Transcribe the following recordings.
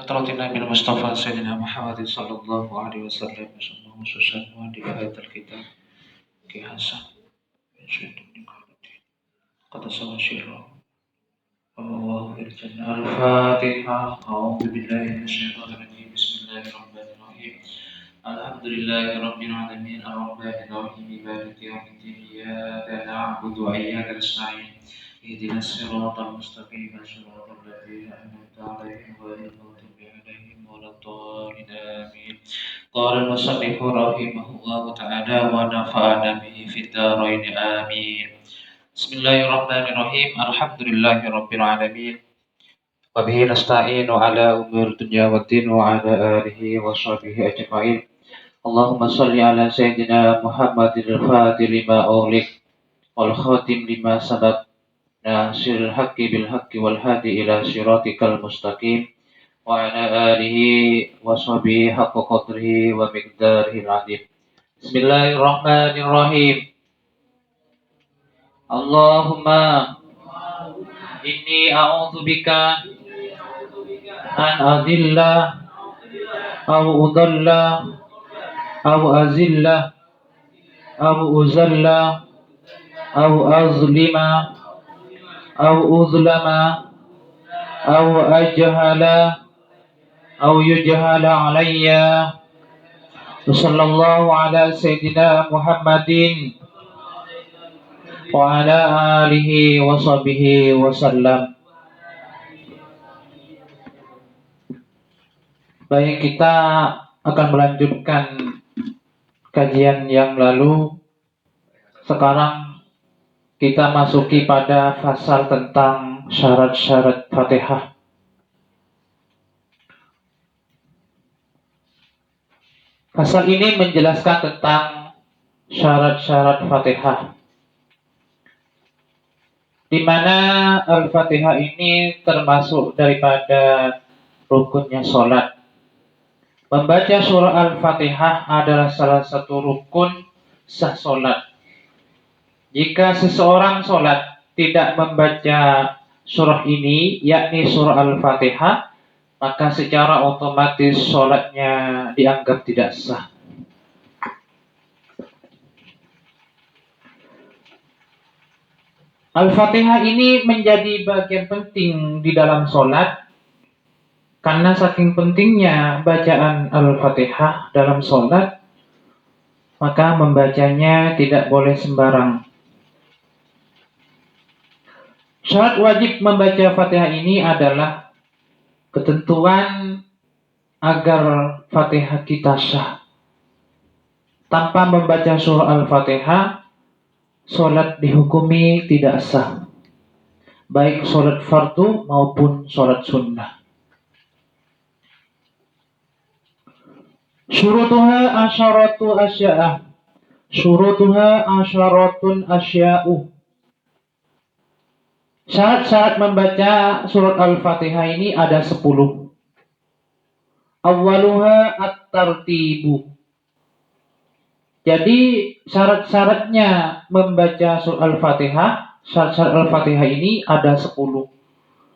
حضرة النبي المصطفى سيدنا محمد صلى الله عليه وسلم وسلم في هذا الكتاب كي حسن قد سوى شره وهو في الجنة. الفاتحة. أعوذ بالله من الشيطان الرجيم. بسم الله الرحمن الرحيم. الحمد لله رب العالمين الرحمن الرحيم مالك يوم الدين. إياك نعبد وإياك نستعين. اهدنا الصراط المستقيم صراط الذين أنعمت عليهم غير المغضوب عليهم ولا الضالين آمين. قال المصنف رحمه الله تعالى ونفعنا به في الدارين آمين. بسم الله الرحمن الرحيم. الحمد لله رب العالمين وبه نستعين على أمور الدنيا والدين وعلى آله وصحبه أجمعين. اللهم صل على سيدنا محمد الفاتح لما أغلق والخاتم لما سبق ناصر الحق بالحق والهادي إلى صراطك المستقيم وعلى آله وصحبه حق قدره ومقداره العظيم. بسم الله الرحمن الرحيم. Allahumma inni a'udzu bika an adilla aw udalla aw azilla aw uzalla aw azlima aw uzlama aw ajhala aw yujhala alayya. Sallallahu ala sayyidina Muhammadin wa ala alihi wa sahbihi wasallam. Baik, kita akan melanjutkan kajian yang lalu. Sekarang kita masuki pada fasal tentang syarat-syarat Fatihah. Fasal ini menjelaskan tentang syarat-syarat Fatihah, di mana Al-Fatihah ini termasuk daripada rukunnya sholat. Membaca surah Al-Fatihah adalah salah satu rukun sah sholat. Jika seseorang sholat tidak membaca surah ini, yakni surah Al-Fatihah, maka secara otomatis sholatnya dianggap tidak sah. Al-Fatihah ini menjadi bagian penting di dalam sholat, karena saking pentingnya bacaan Al-Fatihah dalam sholat, maka membacanya tidak boleh sembarang. Syarat wajib membaca Fatihah ini adalah ketentuan agar Fatihah kita sah. Tanpa membaca surah Al-Fatihah, sholat dihukumi tidak sah, baik sholat fardu maupun sholat sunnah. Syurutuha asyaratu asya'ah. Syurutuha asyaratun asya'u. Syarat-syarat membaca surat Al-Fatihah ini ada 10. Awwaluha at-tartibu. Jadi syarat-syaratnya membaca surat Al-Fatihah, syarat-syarat Al-Fatihah ini ada 10.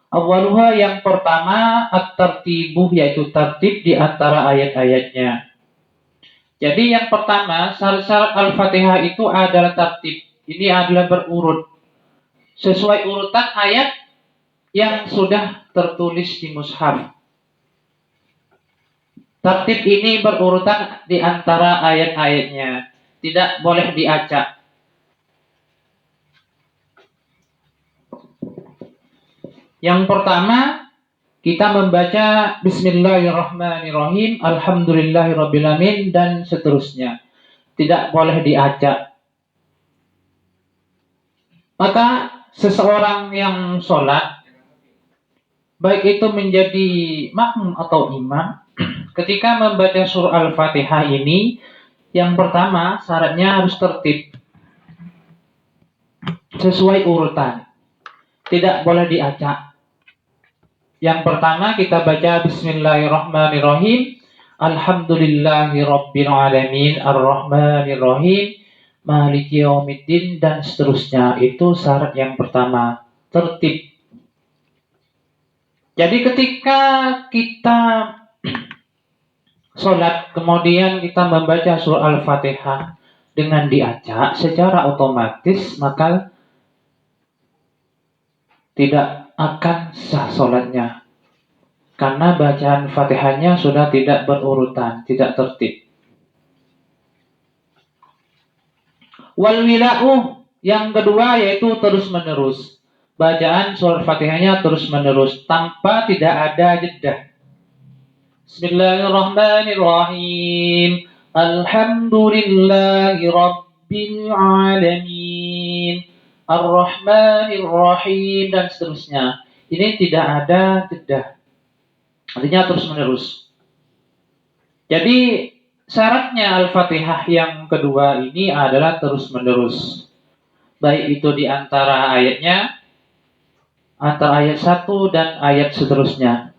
Awwaluha, yang pertama, at-tartibu, yaitu tertib di antara ayat-ayatnya. Jadi yang pertama, syarat-syarat Al-Fatihah itu adalah tertib. Ini adalah berurut sesuai urutan ayat yang sudah tertulis di mushaf. Tertib ini berurutan di antara ayat-ayatnya, tidak boleh diacak. Yang pertama, kita membaca Bismillahirrahmanirrahim, Alhamdulillahirrabbilalamin, dan seterusnya. Tidak boleh diacak. Maka seseorang yang sholat, baik itu menjadi makmum atau imam, ketika membaca surah Al-Fatihah ini, yang pertama syaratnya harus tertib sesuai urutan, tidak boleh diacak. Yang pertama kita baca Bismillahirrahmanirrahim, Alhamdulillahirrabbilalamin, Ar-Rahmanirrahim, Maliki yaumiddin, dan seterusnya. Itu syarat yang pertama, tertib. Jadi ketika kita sholat, kemudian kita membaca surah Al-Fatihah dengan diajak secara otomatis, maka tidak akan sah sholatnya. Karena bacaan Fatihahnya sudah tidak berurutan, tidak tertib. Wal wila'u yang kedua yaitu terus menerus. Bacaan surah Fatihahnya terus menerus tanpa tidak ada jeda. Bismillahirrahmanirrahim. Alhamdulillahi rabbil alamin. Ar-Rahmanir-Rahim dan seterusnya. Ini tidak ada jeda. Artinya terus menerus. Jadi syaratnya Al-Fatihah yang kedua ini adalah terus menerus. Baik itu di antara ayatnya, antara ayat 1 dan ayat seterusnya.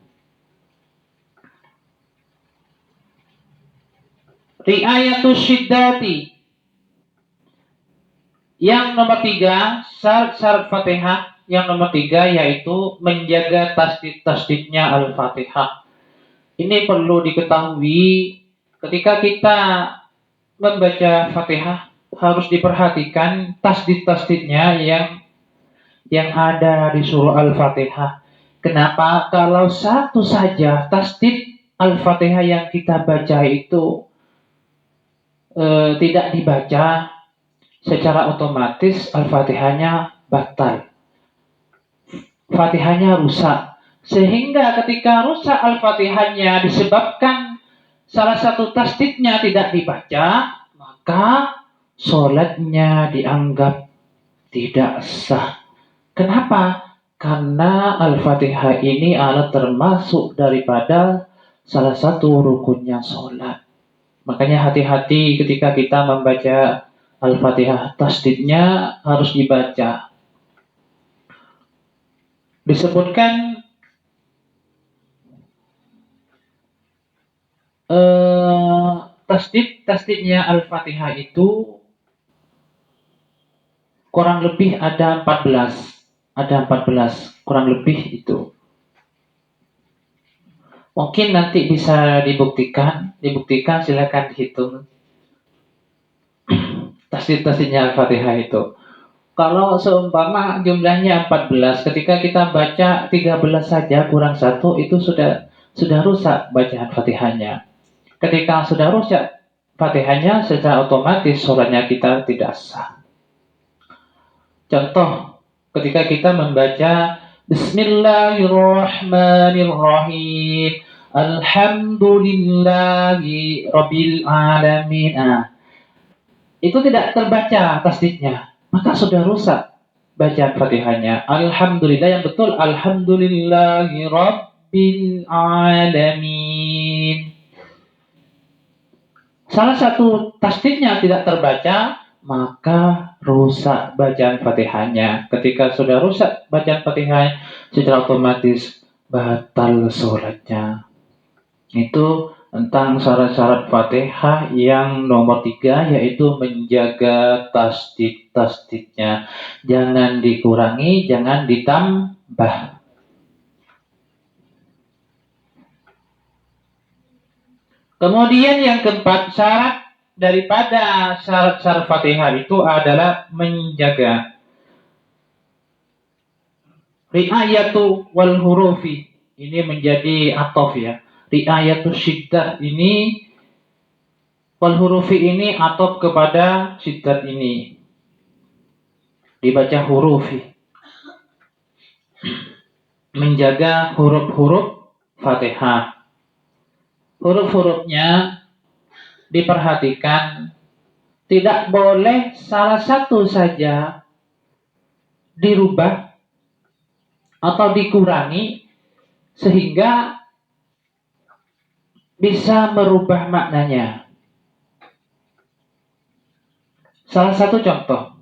Ri'ayatus syiddati. Yang nomor 3, syarat Fatihah yang nomor 3 yaitu menjaga tasdid-tasdidnya Al-Fatihah. Ini perlu diketahui ketika kita membaca Fatihah harus diperhatikan tasdid-tasdidnya yang ada di surah Al-Fatihah. Kenapa? Kalau satu saja tasdid Al-Fatihah yang kita baca itu tidak dibaca, secara otomatis Al-Fatihahnya batal. Fatihahnya rusak. Sehingga ketika rusak Al-Fatihahnya disebabkan salah satu tasdidnya tidak dibaca, maka sholatnya dianggap tidak sah. Kenapa? Karena Al-Fatihah ini adalah termasuk daripada salah satu rukunnya sholat. Makanya hati-hati ketika kita membaca Al-Fatihah, tasdidnya harus dibaca. Disebutkan tasdidnya Al-Fatihah itu kurang lebih ada 14 kurang lebih itu. Mungkin nanti bisa dibuktikan silakan dihitung tasdid-tasdidnya Al-Fatihah itu. Kalau seumpama jumlahnya 14, ketika kita baca 13 saja kurang 1 itu sudah rusak bacaan Fatihahnya. Ketika sudah rusak Fatihahnya, secara otomatis sholatnya kita tidak sah. Contoh, ketika kita membaca Bismillahirrahmanirrahim, Alhamdulillahi rabbil alamin. Itu tidak terbaca tasdidnya, maka sudah rusak bacaan Fatihahnya. Alhamdulillah yang betul, Alhamdulillahi rabbil alamin. Salah satu tasdidnya tidak terbaca, maka rusak bacaan Fatihahnya. Ketika sudah rusak bacaan Fatihahnya, secara otomatis batal sholatnya. Itu tentang syarat-syarat Fatihah yang nomor 3, yaitu menjaga tasdid-tasdidnya. Jangan dikurangi, jangan ditambah. Kemudian yang keempat, syarat daripada syarat-syarat Fatihah itu adalah menjaga ri'ayatu wal hurufi. Ini menjadi atof ya. Ri'ayatu syiddah ini wal hurufi ini atof kepada syiddat ini. Dibaca hurufi. Menjaga huruf-huruf Fatihah. Huruf-hurufnya diperhatikan, tidak boleh salah satu saja dirubah atau dikurangi sehingga bisa merubah maknanya. Salah satu contoh,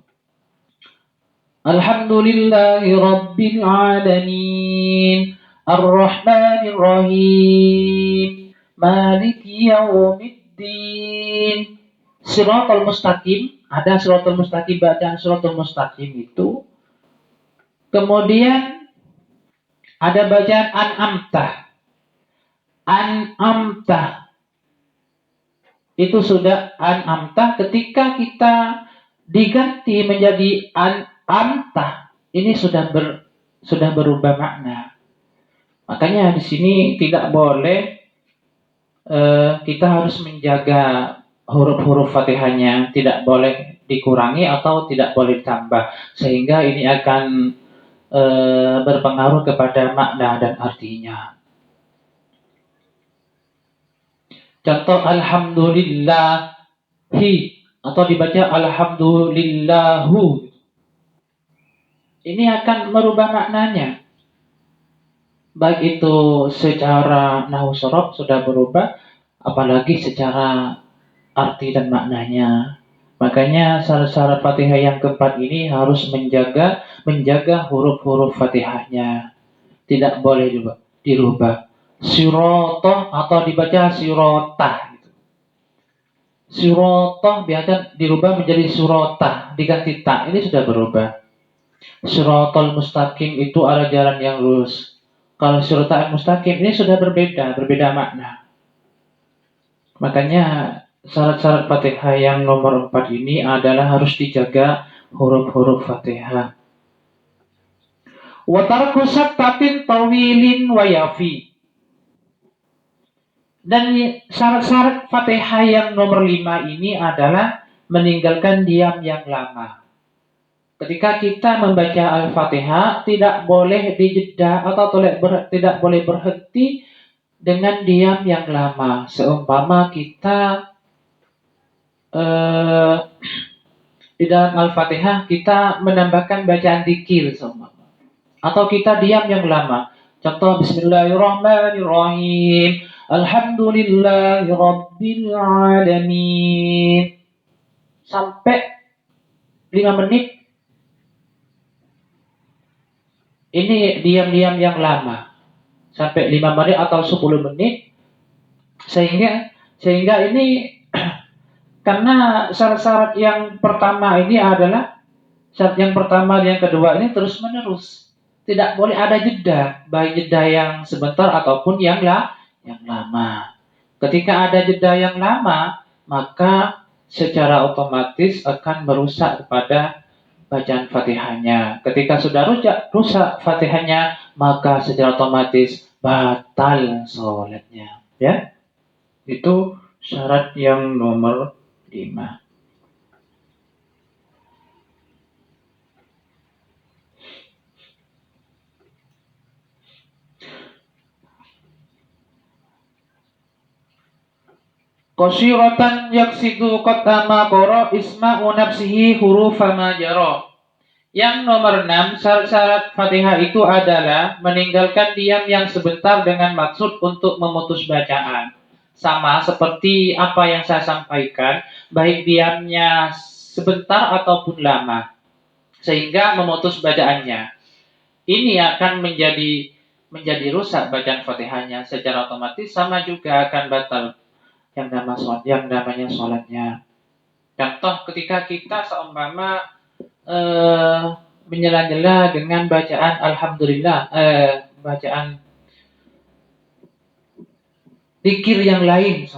Alhamdulillahi rabbil alamin, Ar-Rahmanir-Rahim, Maliki yaumiddin. Shiratal mustaqim, ada shiratal mustaqim, bacaan shiratal mustaqim itu. Kemudian Ada bacaan an'amta. An'amta. Itu sudah an'amta. Ketika kita diganti menjadi an'amta, ini sudah berubah makna. Makanya di sini tidak boleh kita harus menjaga huruf-huruf Fatihahnya, tidak boleh dikurangi atau tidak boleh ditambah, sehingga ini akan berpengaruh kepada makna dan artinya. Contoh alhamdulillahi atau dibaca alhamdulillahu. Ini akan merubah maknanya. Baik itu secara nahwu shorof sudah berubah, apalagi secara arti dan maknanya. Makanya syarat-syarat Fatihah yang keempat ini harus menjaga huruf-huruf Fatihahnya. Tidak boleh juga dirubah. Sirotah atau dibaca sirotah. Sirotah biasa dirubah menjadi surotah, diganti ta. Ini sudah berubah. Sirotol mustaqim itu adalah jalan yang lurus. Kalau sirotah mustaqim ini sudah berbeda makna. Makanya syarat-syarat Fatihah yang nomor 4 ini adalah harus dijaga huruf-huruf Fatihah. Wa tarku saktatin tawilin wa yafi. Dan syarat-syarat Fatihah yang nomor 5 ini adalah meninggalkan diam yang lama. Ketika kita membaca Al-Fatihah tidak boleh dijeda atau tidak boleh berhenti dengan diam yang lama. Seumpama kita di dalam Al-Fatihah kita menambahkan bacaan dzikir atau kita diam yang lama. Contoh Bismillahirrahmanirrahim. Alhamdulillahirabbil alamin. Sampai 5 menit. Ini diam-diam yang lama. Sampai 5 menit atau 10 menit. Sehingga ini karena syarat-syarat yang pertama ini adalah syarat yang pertama dan yang kedua ini terus menerus. Tidak boleh ada jeda, baik jeda yang sebentar ataupun yang lama. Ketika ada jeda yang lama, maka secara otomatis akan merusak kepada bacaan Fatihahnya. Ketika sudah rusak Fatihahnya, maka secara otomatis batal sholatnya. Ya, itu syarat yang nomor 5. Qasyiratan yaksidu qatama qara isma'u nafsihi hurufama jara. Yang nomor 6, syarat-syarat Fatihah itu adalah meninggalkan diam yang sebentar dengan maksud untuk memutus bacaan. Sama seperti apa yang saya sampaikan, baik diamnya sebentar ataupun lama, sehingga memutus bacaannya. Ini akan menjadi rusak bacaan Fatihahnya secara otomatis, sama juga akan batal yang namanya sholatnya. Contoh ketika kita seumpama menyela-nyela dengan bacaan alhamdulillah, bacaan zikir yang lain,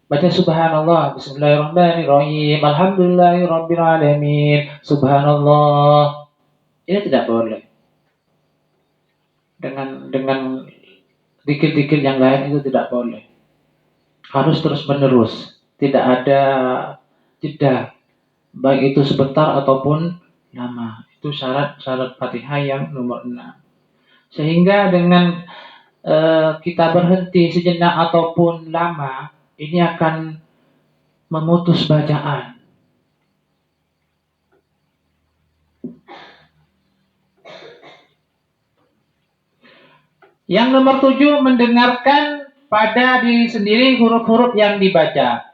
baca subhanallah, bismillahirrahmanirrahim, alhamdulillahirabbil alamin, subhanallah. Ini tidak boleh. Dengan zikir-zikir yang lain itu tidak boleh. Harus terus menerus, tidak ada jeda, baik itu sebentar ataupun lama. Itu syarat Fatihah yang nomor 6. Sehingga dengan kita berhenti sejenak ataupun lama, ini akan memutus bacaan. Yang nomor 7, mendengarkan pada diri sendiri huruf-huruf yang dibaca.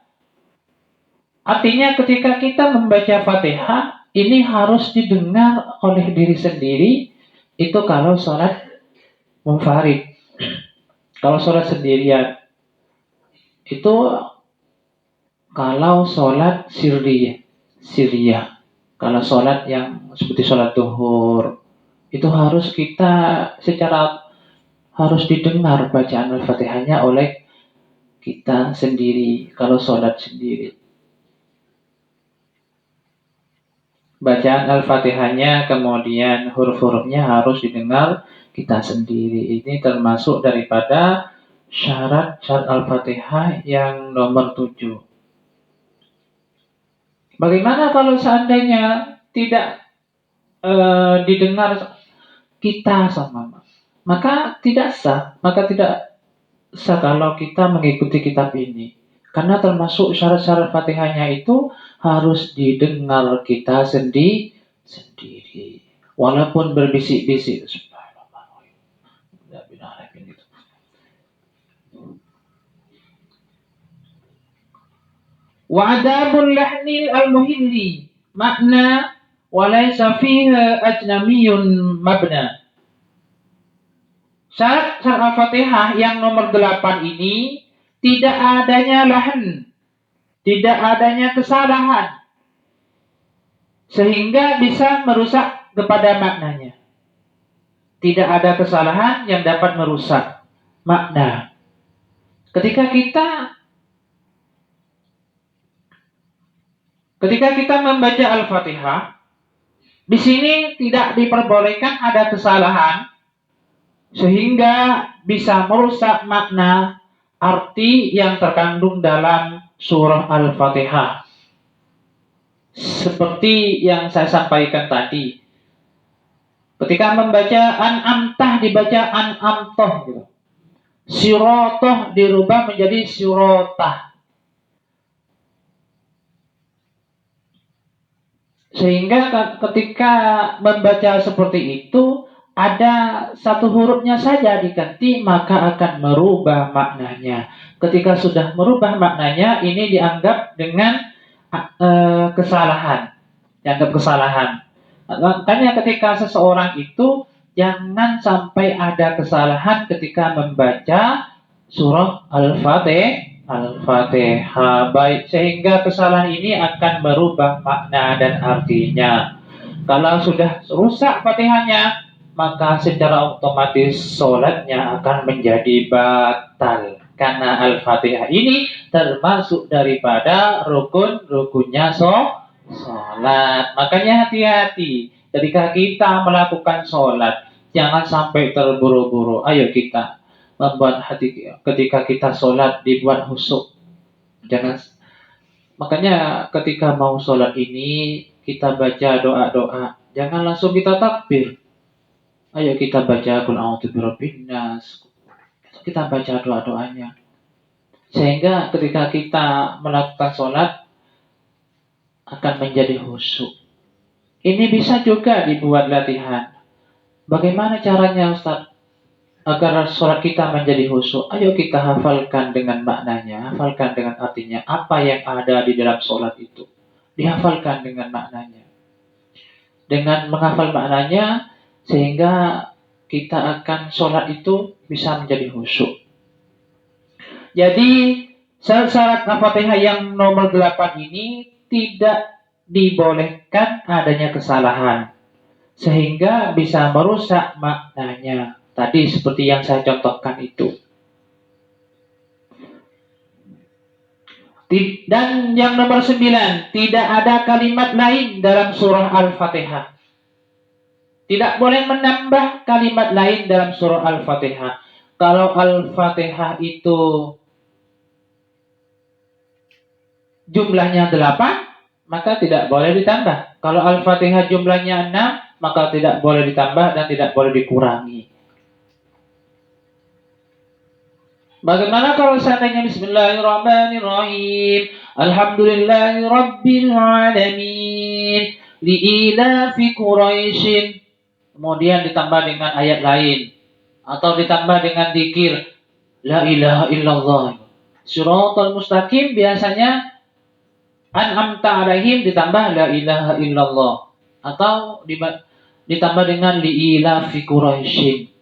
Artinya ketika kita membaca Fatihah, ini harus didengar oleh diri sendiri. Itu kalau sholat munfarid. Kalau sholat sendirian. Itu kalau sholat sirriyah. Kalau sholat yang seperti sholat duhur, itu harus kita secara harus didengar bacaan Al-Fatihahnya oleh kita sendiri kalau sholat sendiri. Bacaan Al-Fatihahnya kemudian huruf-hurufnya harus didengar kita sendiri. Ini termasuk daripada syarat-syarat Al-Fatihah yang nomor 7. Bagaimana kalau seandainya tidak didengar kita sama, maka tidak sah kalau kita mengikuti kitab ini. Karena termasuk syarat-syarat Fatihahnya itu harus didengar kita sendiri. Walaupun berbisik-bisik. Wa'adabul lahnil al-muhilli makna walaysa fiha ajnamiyun mabna. Syarat Al-Fatihah yang nomor 8 ini tidak adanya lahan, tidak adanya kesalahan, sehingga bisa merusak kepada maknanya. Tidak ada kesalahan yang dapat merusak makna. Ketika kita membaca Al-Fatihah, di sini tidak diperbolehkan ada kesalahan sehingga bisa merusak makna arti yang terkandung dalam surah Al-Fatihah. Seperti yang saya sampaikan tadi. Ketika membaca an'amtah dibaca an'amtoh gitu. Sirotoh dirubah menjadi sirotah. Sehingga ketika membaca seperti itu, ada satu hurufnya saja diganti, maka akan merubah maknanya. Ketika sudah merubah maknanya, ini dianggap dengan kesalahan. Dianggap kesalahan. Makanya ketika seseorang itu jangan sampai ada kesalahan ketika membaca surah Al-Fatihah, baik, sehingga kesalahan ini akan merubah makna dan artinya. Kalau sudah rusak Fatihahnya, maka secara otomatis sholatnya akan menjadi batal. Karena Al-Fatihah ini termasuk daripada rukun-rukunnya sholat. Makanya hati-hati ketika kita melakukan sholat, jangan sampai terburu-buru. Ayo kita membuat hati ketika kita sholat dibuat khusyuk. Makanya ketika mau sholat ini kita baca doa-doa, jangan langsung kita takbir. Ayo kita baca qul a'udzu birabbin nas. Kita baca doa-doanya. Sehingga ketika kita melakukan sholat akan menjadi khusyuk. Ini bisa juga dibuat latihan. Bagaimana caranya Ustaz? Agar sholat kita menjadi khusyuk, ayo kita hafalkan dengan maknanya, hafalkan dengan artinya, apa yang ada di dalam sholat itu. Dihafalkan dengan maknanya. Dengan menghafal maknanya, sehingga kita akan sholat itu bisa menjadi khusyuk. Jadi, syarat Al-Fatihah yang nomor 8 ini tidak dibolehkan adanya kesalahan. Sehingga bisa merusak maknanya. Tadi seperti yang saya contohkan itu. Dan yang nomor 9, tidak ada kalimat lain dalam surah Al-Fatihah. Tidak boleh menambah kalimat lain dalam surah Al-Fatihah. Kalau Al-Fatihah itu jumlahnya 8, maka tidak boleh ditambah. Kalau Al-Fatihah jumlahnya 6, maka tidak boleh ditambah dan tidak boleh dikurangi. Bagaimana kalau seandainya Bismillahirrahmanirrahim, Alhamdulillahirabbil alamin, liilafi Quraisyin, kemudian ditambah dengan ayat lain atau ditambah dengan zikir la ilaha illallah. Shiratal mustaqim biasanya an'amta alaihim ditambah la ilaha illallah atau ditambah dengan liilafi Quraisyin.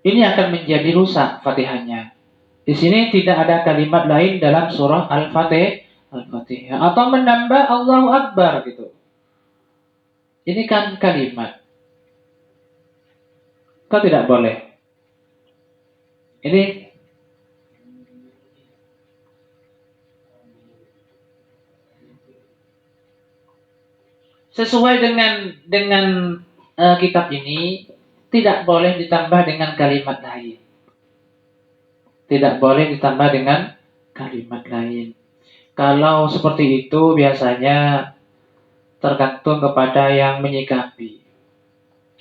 Ini akan menjadi rusak Fatihahnya. Di sini tidak ada kalimat lain dalam surah Al-Fatihah atau menambah Allahu Akbar gitu. Ini kan kalimat. Kau tidak boleh. Ini sesuai dengan kitab ini tidak boleh ditambah dengan kalimat lain. Tidak boleh ditambah dengan kalimat lain. Kalau seperti itu biasanya tergantung kepada yang menyikapi.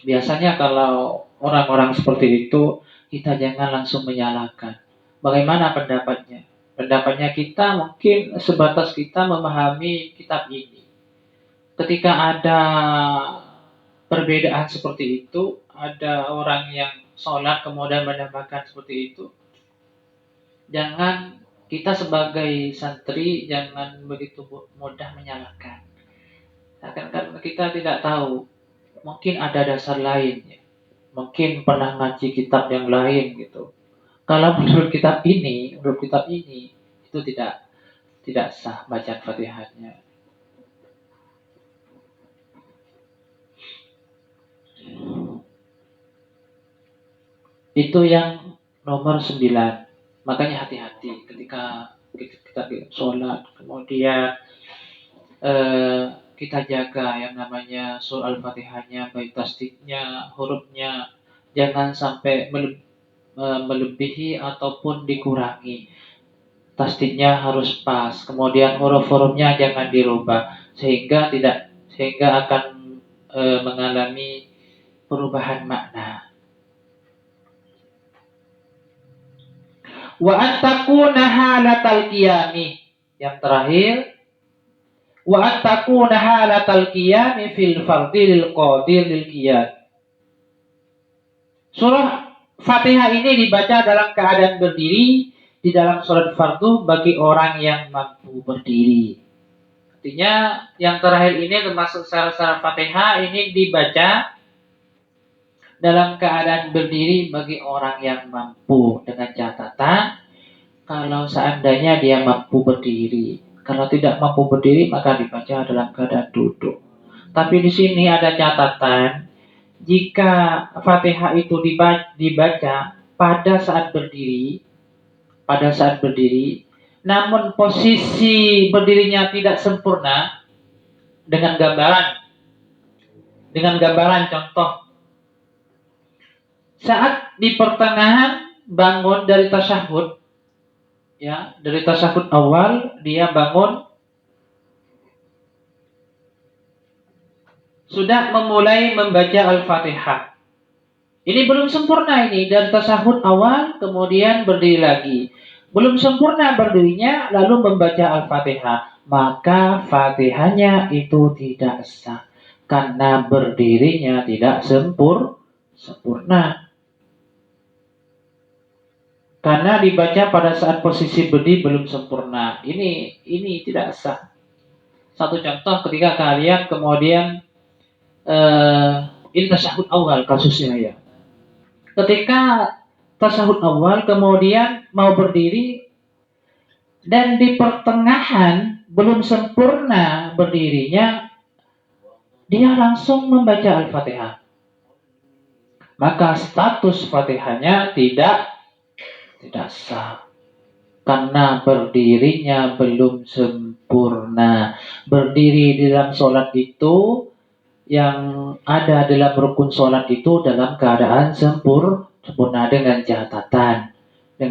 Biasanya kalau orang-orang seperti itu, kita jangan langsung menyalahkan. Bagaimana pendapatnya? Pendapatnya kita mungkin sebatas kita memahami kitab ini. Ketika ada perbedaan seperti itu, ada orang yang sholat kemudian menambahkan seperti itu, jangan kita sebagai santri jangan begitu mudah menyalahkan. Karena kita tidak tahu, mungkin ada dasar lain, mungkin pernah ngaji kitab yang lain gitu. Kalau menurut kitab ini itu tidak sah baca Fatihahnya. Itu yang nomor 9. Makanya hati-hati ketika kita sholat, kemudian kita jaga yang namanya surah Al-Fatihahnya, baik tasdiknya, hurufnya, jangan sampai melebihi ataupun dikurangi. Tasdiknya harus pas, kemudian huruf-hurufnya jangan dirubah sehingga akan mengalami perubahan makna. Wa antakuna halatal qiyami. Yang terakhir, wa antakuna halatal qiyami fil fardil qadir lil qiyam. Surah Fatihah ini dibaca dalam keadaan berdiri di dalam sholat fardu bagi orang yang mampu berdiri. Artinya yang terakhir ini termasuk syarat-syarat Fatihah ini dibaca dalam keadaan berdiri bagi orang yang mampu, dengan catatan kalau seandainya dia mampu berdiri. Kalau tidak mampu berdiri maka dibaca dalam keadaan duduk. Tapi di sini ada catatan, jika Fatihah itu dibaca pada saat berdiri, namun posisi berdirinya tidak sempurna, dengan gambaran contoh, saat di pertengahan bangun dari tasyahud, dari tasyahud awal dia bangun sudah memulai membaca Al-Fatihah. Ini belum sempurna, ini dari tasyahud awal kemudian berdiri lagi. Belum sempurna berdirinya lalu membaca Al-Fatihah, maka Fatihahnya itu tidak sah karena berdirinya tidak sempurna. Karena dibaca pada saat posisi berdiri belum sempurna. Ini tidak sah. Satu contoh ketika kalian kemudian ini tasyahud awal kasusnya ya. Ketika tasyahud awal kemudian mau berdiri dan di pertengahan belum sempurna berdirinya, dia langsung membaca Al-Fatihah. Maka status Fatihahnya tidak sah karena berdirinya belum sempurna. Berdiri di dalam sholat itu, yang ada dalam rukun sholat itu dalam keadaan sempurna, dengan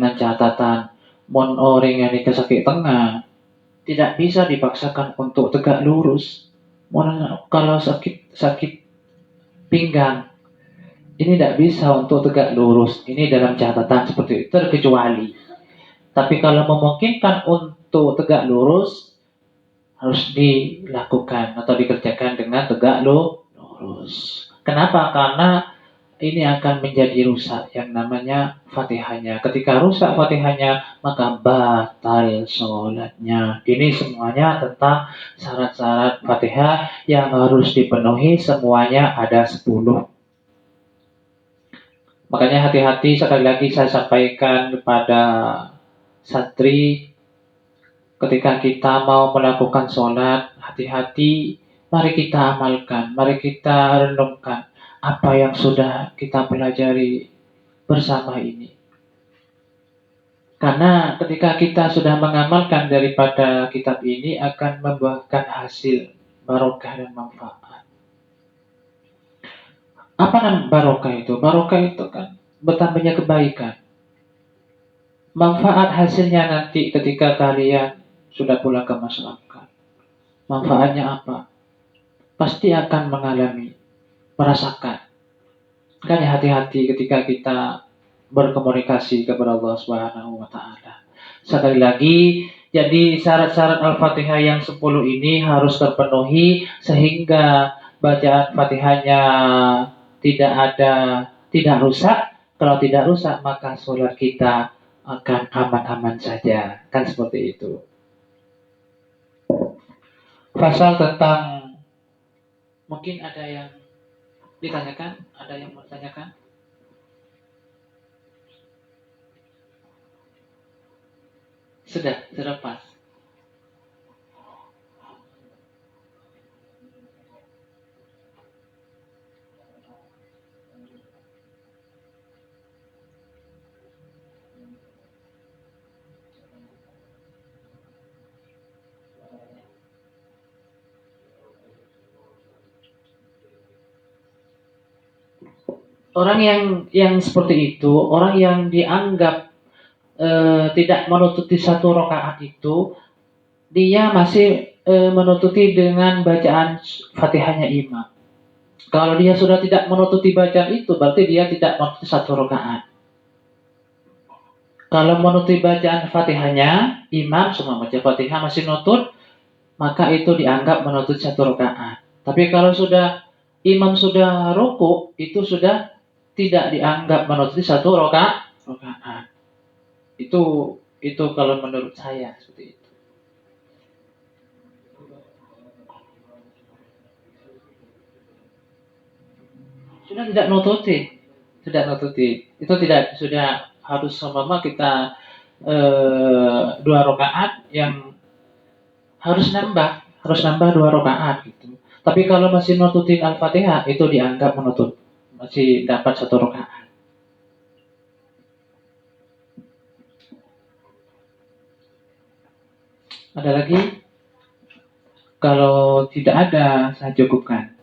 catatan mon orang yang sakit tengah tidak bisa dipaksakan untuk tegak lurus. Kalau sakit pinggang ini tidak bisa untuk tegak lurus. Ini dalam catatan seperti itu terkecuali. Tapi kalau memungkinkan untuk tegak lurus, harus dilakukan atau dikerjakan dengan tegak lurus. Kenapa? Karena ini akan menjadi rusak yang namanya Fatihahnya. Ketika rusak Fatihahnya, maka batal sholatnya. Ini semuanya tentang syarat-syarat Fatihah yang harus dipenuhi. Semuanya ada 10. Makanya hati-hati, sekali lagi saya sampaikan kepada santri, ketika kita mau melakukan sholat, hati-hati Mari kita amalkan, mari kita renungkan apa yang sudah kita pelajari bersama ini. Karena ketika kita sudah mengamalkan daripada kitab ini akan membuahkan hasil barokah dan manfaat. Apa namanya barokah itu? Barokah itu kan bertambahnya kebaikan. Manfaat hasilnya nanti ketika kalian sudah pulang ke masyarakat. Manfaatnya apa? Pasti akan mengalami, merasakan. Makanya hati-hati ketika kita berkomunikasi kepada Allah Subhanahu wa taala. Sekali lagi, jadi syarat-syarat Al-Fatihah yang 10 ini harus terpenuhi sehingga bacaan Fatihahnya tidak rusak. Kalau tidak rusak maka sholat kita akan aman-aman saja. Kan seperti itu. Pasal tentang mungkin ada yang ditanyakan, ada yang mau ditanyakan? Sudah pas. Orang yang seperti itu, orang yang dianggap tidak menutupi satu rakaat itu, dia masih menutupi dengan bacaan Fatihahnya imam. Kalau dia sudah tidak menutupi bacaan itu, berarti dia tidak menutupi satu rakaat. Kalau menutupi bacaan Fatihahnya imam, semua baca Fatihah masih nutut, maka itu dianggap menutupi satu rakaat. Tapi kalau sudah imam sudah ruku, itu sudah tidak dianggap menutupi satu rakaat. Itu kalau menurut saya seperti itu. Sudah tidak nututi. Itu tidak sudah harus sama kita dua rakaat yang harus nambah dua rakaat gitu. Tapi kalau masih nututin Al-Fatihah itu dianggap menutup, masih dapat satu rakaat. Ada lagi? Kalau tidak ada, saya cukupkan.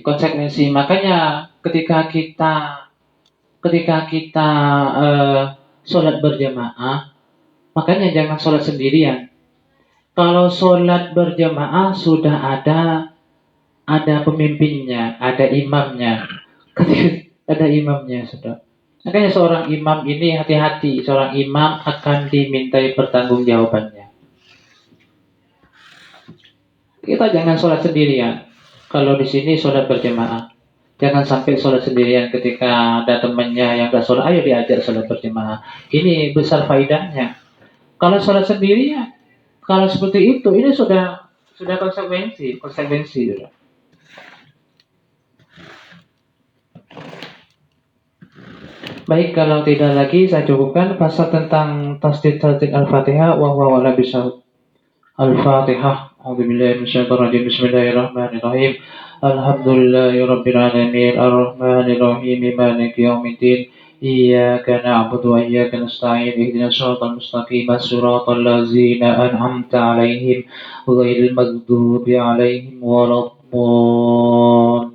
Konsekuensi. Makanya ketika kita sholat berjamaah, makanya jangan sholat sendirian. Kalau sholat berjamaah sudah ada pemimpinnya, ada imamnya, ada imamnya sudah. Makanya seorang imam ini hati-hati, seorang imam akan dimintai pertanggungjawabannya. Kita jangan sholat sendirian. Kalau di sini sholat berjamaah, jangan sampai sholat sendirian ketika ada temannya yang gak sholat, ayo diajak sholat berjamaah. Ini besar faedahnya. Kalau sholat sendirian, kalau seperti itu, ini sudah konsekuensi sudah. Baik, kalau tidak lagi saya cukupkan pasal tentang tasdid Al-Fatihah wa huwa wala bisawab. Al-Fatihah. A'udzubillahi minasyaitonir rajim. Bismillahirrahmanirrahim. Alhamdulillahirabbil alamin arrahmanir rahim maliki yaumiddin. Iyyaka na'budu wa iyyaka nasta'in ihdinas siratal mustaqim siratal ladzina an'amta 'alaihim ghairil maghdubi 'alaihim waladdallin.